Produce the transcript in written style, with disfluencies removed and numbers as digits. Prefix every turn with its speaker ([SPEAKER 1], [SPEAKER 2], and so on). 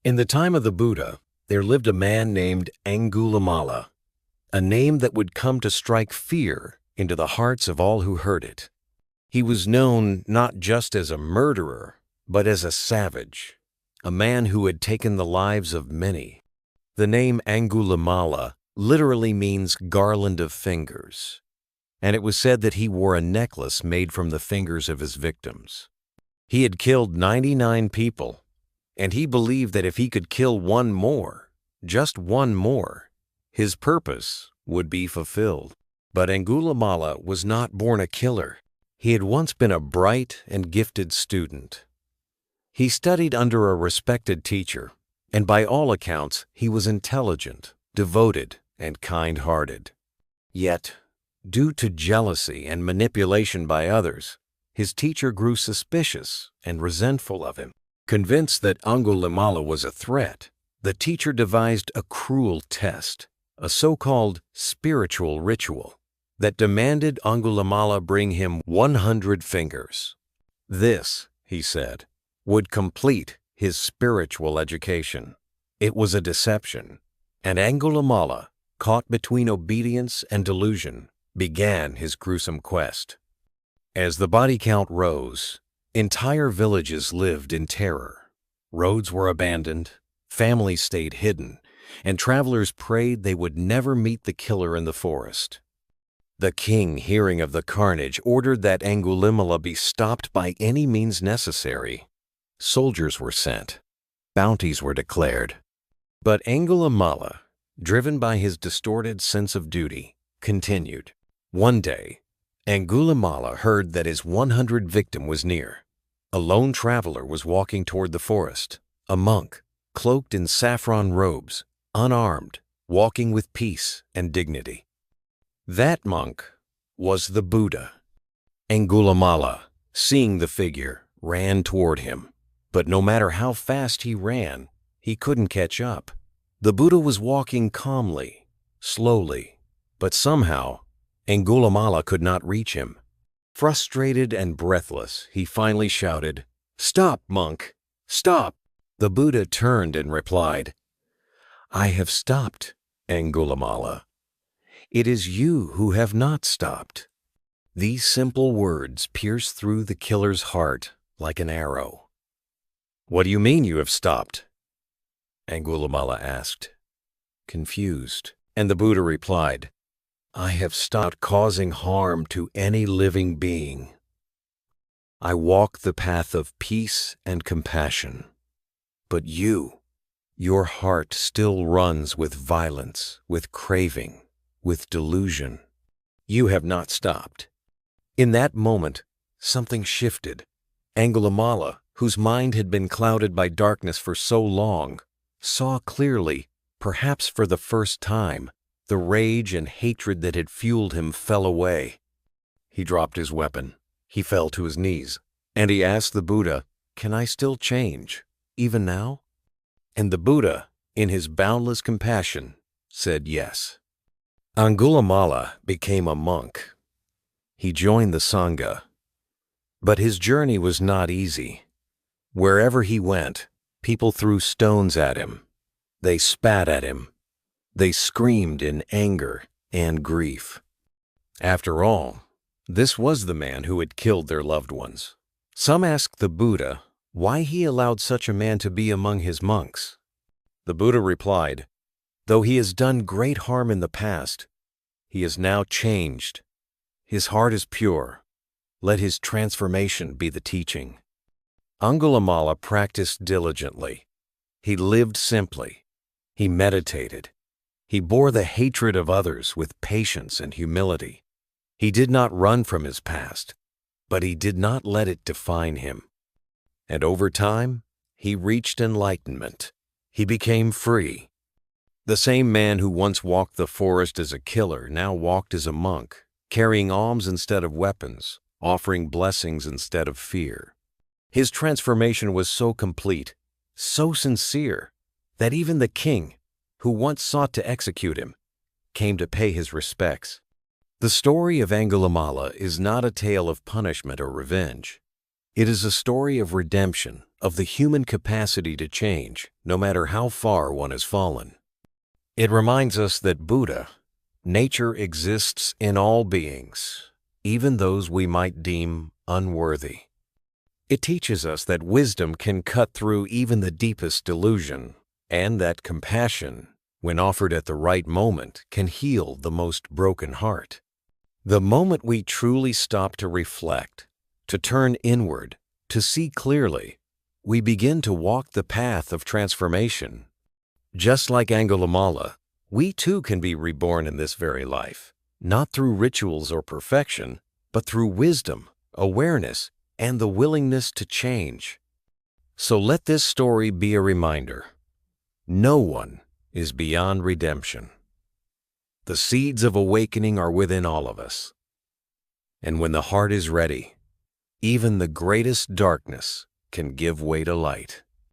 [SPEAKER 1] In the time of the Buddha, there lived a man named Angulimala, a name that would come to strike fear into the hearts of all who heard it. He was known not just as a murderer, but as a savage, a man who had taken the lives of many. The name Angulimala literally means Garland of Fingers, and it was said that he wore a necklace made from the fingers of his victims. He had killed 99 people, and he believed that if he could kill one more, just one more, his purpose would be fulfilled. But Angulimala was not born a killer. He had once been a bright and gifted student. He studied under a respected teacher, and by all accounts, he was intelligent, devoted, and kind-hearted. Yet, due to jealousy and manipulation by others, his teacher grew suspicious and resentful of him. Convinced that Angulimala was a threat, the teacher devised a cruel test, a so-called spiritual ritual, that demanded Angulimala bring him 100 fingers. This, he said, would complete his spiritual education. It was a deception, and Angulimala, caught between obedience and delusion, began his gruesome quest. As the body count rose, entire villages lived in terror. Roads were abandoned, families stayed hidden, and travelers prayed they would never meet the killer in the forest. The king, hearing of the carnage, ordered that Angulimala be stopped by any means necessary. Soldiers were sent. Bounties were declared. But Angulimala, driven by his distorted sense of duty, continued. One day, Angulimala heard that his 100th victim was near. A lone traveler was walking toward the forest, a monk, cloaked in saffron robes, unarmed, walking with peace and dignity. That monk was the Buddha. Angulimala, seeing the figure, ran toward him. But no matter how fast he ran, he couldn't catch up. The Buddha was walking calmly, slowly, but somehow Angulimala could not reach him. Frustrated and breathless, he finally shouted, "Stop, monk! Stop!" The Buddha turned and replied, "I have stopped, Angulimala. It is you who have not stopped." These simple words pierced through the killer's heart like an arrow. "What do you mean you have stopped?" Angulimala asked, confused, and the Buddha replied, "I have stopped causing harm to any living being. I walk the path of peace and compassion. But your heart still runs with violence, with craving, with delusion. You have not stopped." In that moment, something shifted. Angulimala, whose mind had been clouded by darkness for so long, saw clearly, perhaps for the first time. The rage and hatred that had fueled him fell away. He dropped his weapon. He fell to his knees, and he asked the Buddha, "Can I still change, even now?" And the Buddha, in his boundless compassion, said yes. Angulimala became a monk. He joined the Sangha. But his journey was not easy. Wherever he went, people threw stones at him. They spat at him. They screamed in anger and grief. After all, this was the man who had killed their loved ones. Some asked the Buddha why he allowed such a man to be among his monks. The Buddha replied, "Though he has done great harm in the past, he is now changed. His heart is pure. Let his transformation be the teaching." Angulimala practiced diligently. He lived simply. He meditated. He bore the hatred of others with patience and humility. He did not run from his past, but he did not let it define him. And over time, he reached enlightenment. He became free. The same man who once walked the forest as a killer now walked as a monk, carrying alms instead of weapons, offering blessings instead of fear. His transformation was so complete, so sincere, that even the king, who once sought to execute him, came to pay his respects. The story of Angulimala is not a tale of punishment or revenge. It is a story of redemption, of the human capacity to change, no matter how far one has fallen. It reminds us that Buddha, nature exists in all beings, even those we might deem unworthy. It teaches us that wisdom can cut through even the deepest delusion, and that compassion, when offered at the right moment, can heal the most broken heart. The moment we truly stop to reflect, to turn inward, to see clearly, we begin to walk the path of transformation. Just like Angulimala, we too can be reborn in this very life, not through rituals or perfection, but through wisdom, awareness, and the willingness to change. So let this story be a reminder. No one is beyond redemption. The seeds of awakening are within all of us. And when the heart is ready, even the greatest darkness can give way to light.